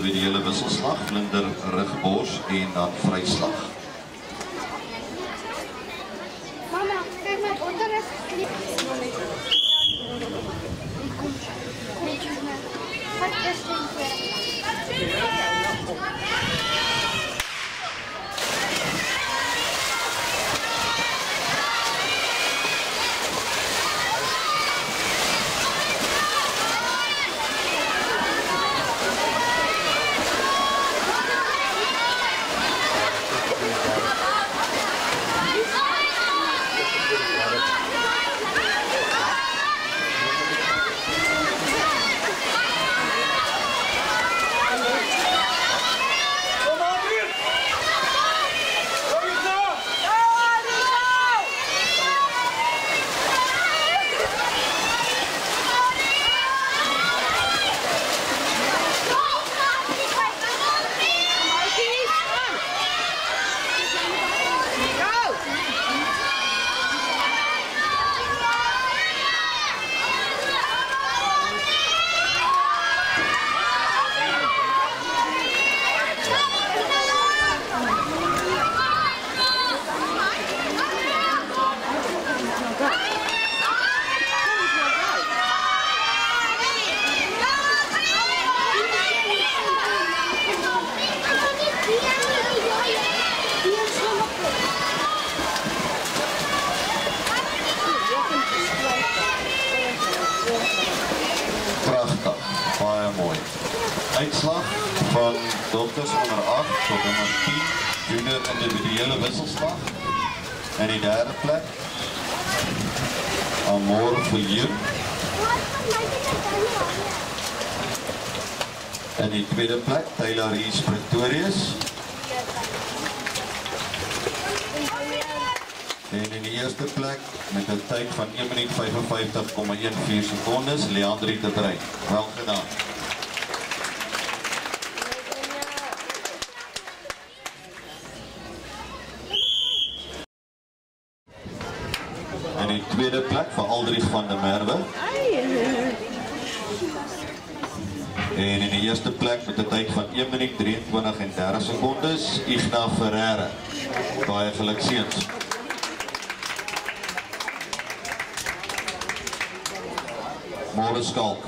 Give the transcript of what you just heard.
individuele wisselslag, vlinder, rugbors en dan vryslag. Mama, kijk my onder is geklip. Wat is dit? Pragtig, baie mooi. Uitslag van dokters onder 8 tot onder 10, junior individuele wisselslag. En die derde plek, Amor Viljoen. En die tweede plek, Taylor Rees Pretorius. En in die eerste plek, met een tyd van 1 minuut 55,14 secondes, Leandrie de Bruin. Wel gedaan. En die tweede plek van Aldrich van der Merwe. En in die eerste plek met een tyd van 1 minuut 23,30 secondes, Igna Ferreira. Baie gelukseens. Môre Skalk.